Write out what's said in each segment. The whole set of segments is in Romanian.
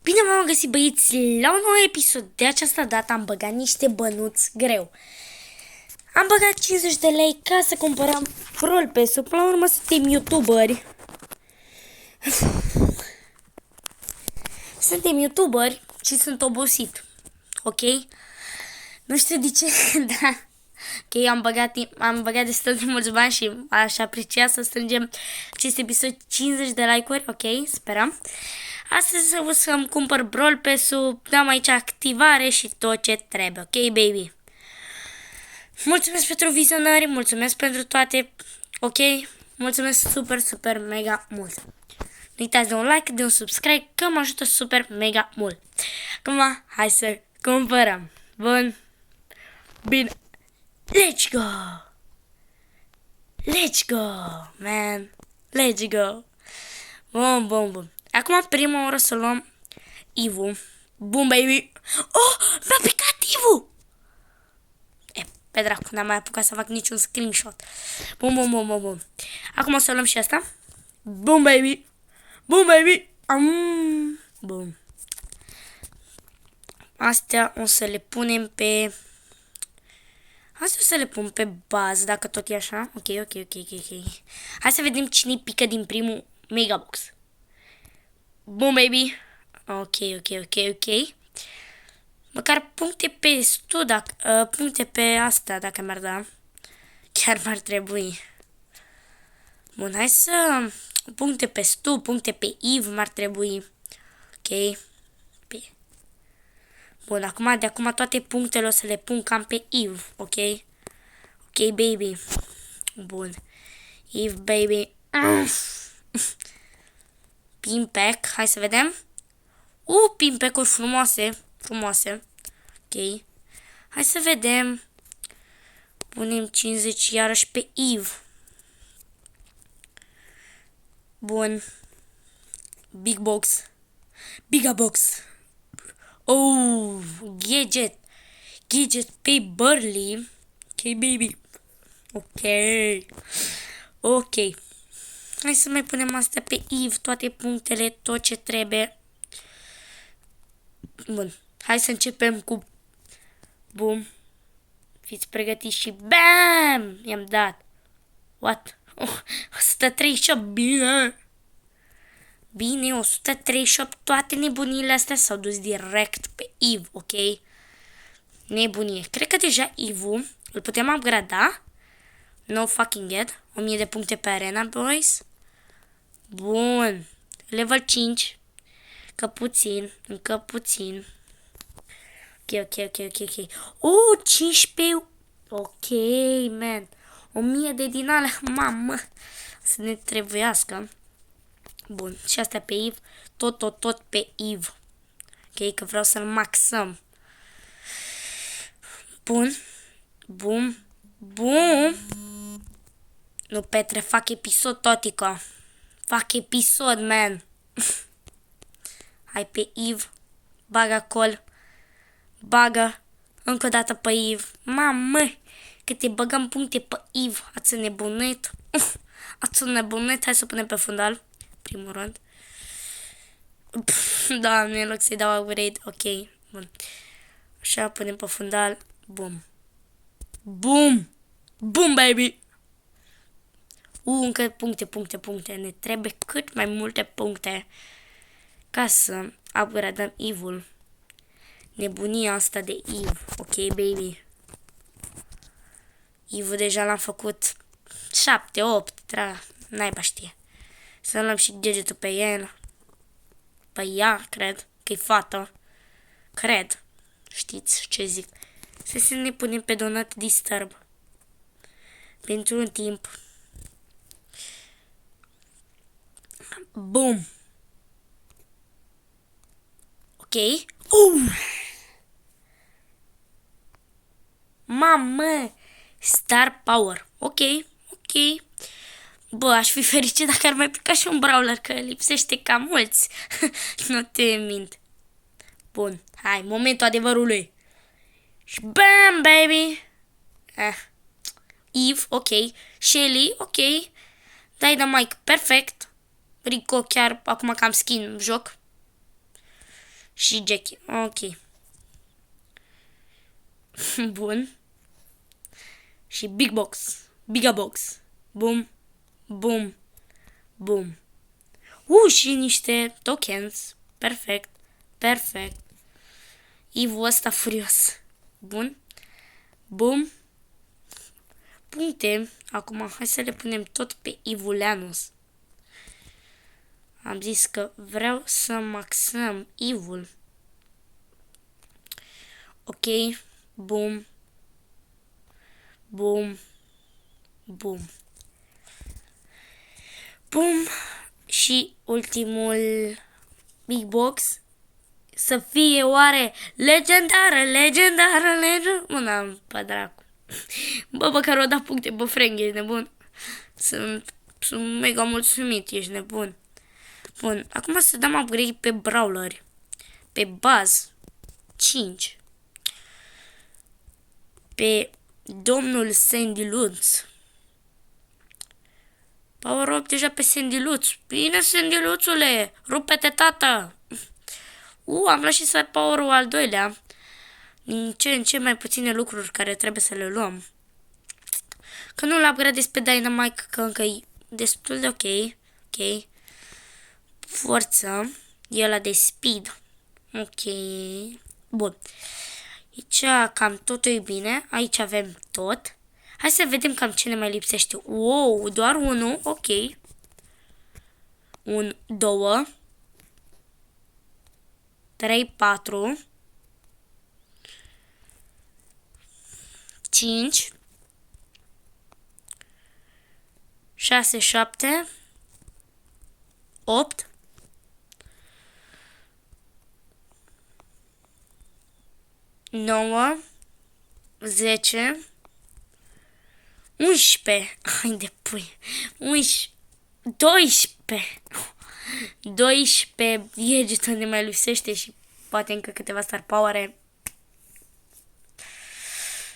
Bine m-am găsit, băieți, la un nou episod. De această dată am băgat niște bănuți greu. Am băgat 50 de lei ca să cumpărăm Brawl Pass-ul. Până la urmă suntem youtuberi. Suntem youtuberi și sunt obosit. Ok? Nu știu de ce, da. Ok, am băgat destul de mulți bani și aș aprecia să strângem acest episod 50 de like-uri. Ok, sperăm. Astăzi o să-mi cumpăr Brawl Pass-ul, dăm aici activare și tot ce trebuie. Ok, baby? Mulțumesc pentru vizionări, mulțumesc pentru toate. Ok? Mulțumesc super, super, mega mult. Nu uitați de un like, de un subscribe, că mă ajută super, mega mult. Acum, hai să cumpărăm. Bun. Bine. Let's go! Let's go, man! Let's go! Bun, bun, bun. Acum, prima oră să luăm Ivu. Bun, baby! Oh! Mi-a picat Ivu! Pe dracu, n-am mai apucat să fac niciun screenshot. Bun, bun, bun, bun, bun. Acum o să luăm și asta. Bun, baby! Bun, baby! Bun. Astea o să le punem pe... Astea o să le pun pe bază, dacă tot e așa. Ok. Hai să vedem cine pică din primul megabox. Bun, baby. Ok. Măcar puncte pe stu, dacă, puncte pe asta, dacă mi-ar da. Chiar m-ar trebui. Bun, hai să... Puncte pe stu, puncte pe Eve m-ar trebui. Ok. Bun, de acum toate punctele o să le pun cam pe Eve, ok? Ok, baby. Bun. Eve, baby. Pimpack, hai să vedem. Pimpack-uri frumoase. Ok. Hai să vedem. Punem 50 iarăși pe Eve. Bun. Big box. Biga box. Oh, Gadget pe Burley. Ok, baby. Ok. Hai să mai punem astea pe Eve, toate punctele, tot ce trebuie. Bun, hai să începem cu... Bum. Fiți pregătiți și BAM! I-am dat. What? 138, bine! Bine, 138, toate nebunile astea s-au dus direct pe Eve, ok? Nebunie. Cred că deja Eve-ul îl putem upgrada. No fucking get. 1000 de puncte pe arena, boys. Bun. Level 5. Încă puțin. Ok. 15. Ok, man. 1000 de din alea, mamă. Să ne trebuiască. Bun, și astea pe Eve. Tot pe Eve. Ok, că vreau să-l maxăm. Bun. Nu, Petre, fac episod, totico. Fac episod, man. Hai pe Eve. Bagă col. Bagă. Încă o dată pe Eve. Mamă, că te băgăm puncte pe Eve. Ați înnebunit. Hai să punem pe fundal. Primul rând. Doamne, în loc să-i dau upgrade. Ok, bun. Așa, punem pe fundal. Bum, baby. Încă puncte. Ne trebuie cât mai multe puncte ca să upgradăm Eve-ul. Nebunia asta de Eve. Ok, baby. Eve deja l-am făcut 7, 8, naiba știe. Să luăm și gadgetul pe el. Pe ea, cred că e fată. Cred. Știți ce zic. Să ne punem pe Donut Disturb. Pentru un timp. Bum. Ok. Mamă. Star Power. Ok. Bă, aș fi fericit dacă ar mai pica și un brawler, că lipsește cam mulți. Nu te mint. Bun. Hai, momentul adevărului. Și bam, baby. Eve, ok. Shelly, ok. Dynamite, perfect. Rico chiar acum cam skin în joc. Și Jackie. Ok. Bun. Și Big Box. Biga Box. Bum. Bum. Bum. Și niște tokens. Perfect. Perfect. Ivu ăsta furios. Bun. Bum. Puncte. Acum hai să le punem tot pe Ivuleanus. Am zis că vreau să maxăm Ivul. Ok. Bum. Bum. Bum. Bum. Și ultimul Big Box. Să fie oare legendară, legendară, legendară. Mă, n-am pe dracu. Bă, care o da puncte, bă, Frank, ești nebun. Sunt mega mulțumit, ești nebun. Bun, acum să dăm upgrade pe brawler. Pe Buzz 5. Pe domnul Sandy Lutz. Power up deja pe Sandy Lutz. Bine, Sandy Lutzule, rupe-te, tata. Am luat și sar power-ul al doilea. Din ce în ce mai puține lucruri care trebuie să le luăm. Că nu l upgradez pe Dynamite, că încă e destul de ok. Ok. Forță. E ăla de speed. Ok. Bun. Aici cam totul e bine. Aici avem tot. Hai să vedem cam ce ne mai lipsește. Wow, doar unul. Ok. 1, 2, 3, 4, 5, 6, 7, 8, 9, 10, 11. Hai de pui. 11, 12. 12 Vegeta ne mai lipsește și poate încă câteva star power.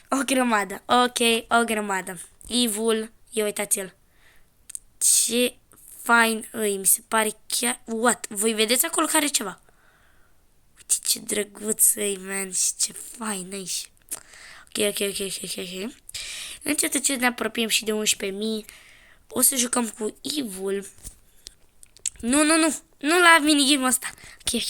O grămadă. Ok, o grămadă. Evil, ia uitați-l. Ce fain îi, mi se pare chiar... What? Voi vedeți acolo care ceva? Uite ce drăguț îi, man, și ce fain îi. Ok. Încet ce ne apropiem și de 11.000. O să jucăm cu Evil. Nu. Nu la minigame-ul ăsta. Ok.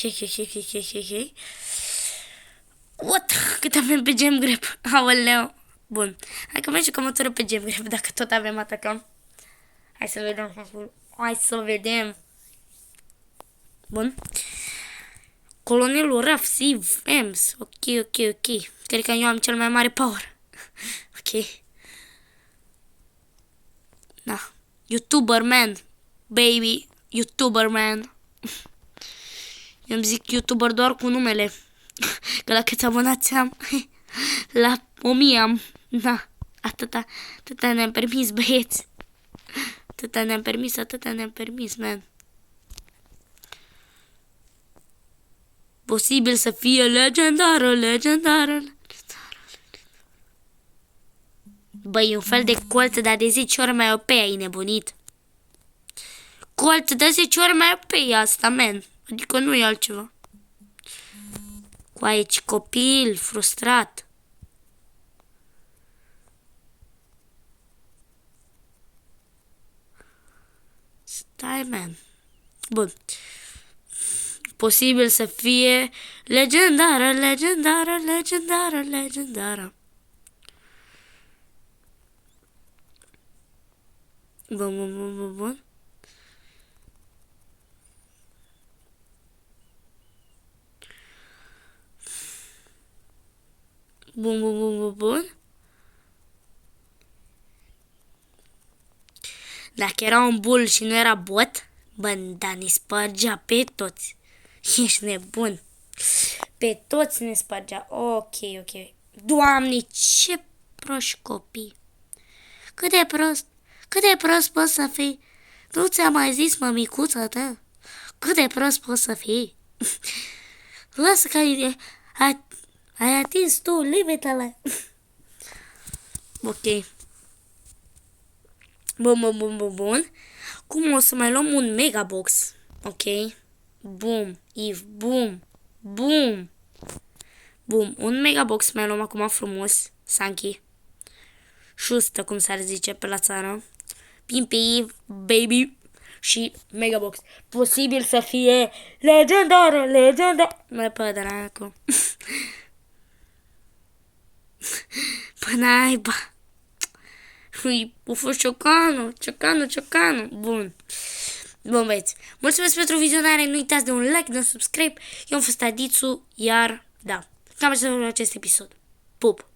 What? Cât avem pe gem grep. Aoleu. Bun. Hai că mai jucăm o tură pe gem grep, dacă tot avem atacăm. Hai să vedem. Hai să vedem. Bun. Colonelul Raf, Siv, Ems. Ok. Cred că eu am cel mai mare power. Ok. Da. YouTuber man. Baby. YouTuber man. Eu îmi zic YouTuber doar cu numele. Că la câți abonați am? La 1000 am. Da. Atâta ne-am permis, băieți. Atâta ne-am permis, man. Posibil să fie legendară. Băi, un fel de colț, dar de 10 ori mai OP, ai nebunit. Colț de 10 ori mai OP asta, man. Adică nu e altceva. Cu aici copil, frustrat. Stai, man. Bun. Posibil să fie legendară. Bun. Bun. Dacă era un bull și nu era bot, bă, da, ne spărgea pe toți. Ești nebun. Pe toți ne spărgea. Ok. Doamne, ce proști copii. Cât de prost poți să fii. Nu ți-am mai zis, mămicuța ta? Cât de prost poți să fii. Lasă că ai atins tu limitele. Ok. Bun. Cum o să mai luăm un mega box? Ok. Bum. Eve. Bum. Bum! Bum, un megabox mai luăm acum frumos, Sanchi. Șustă, cum s-ar zice pe la țară. Pimpi, baby și megabox. Posibil să fie legendară, legendară. Mă, pe dracu. Pă naiba. Ui, a fost ciocanul. Bun. Bun, băieți. Mulțumesc pentru vizionare. Nu uitați de un like, de un subscribe. Eu am fost Adițu, iar, da, cam așa acest episod. Pup!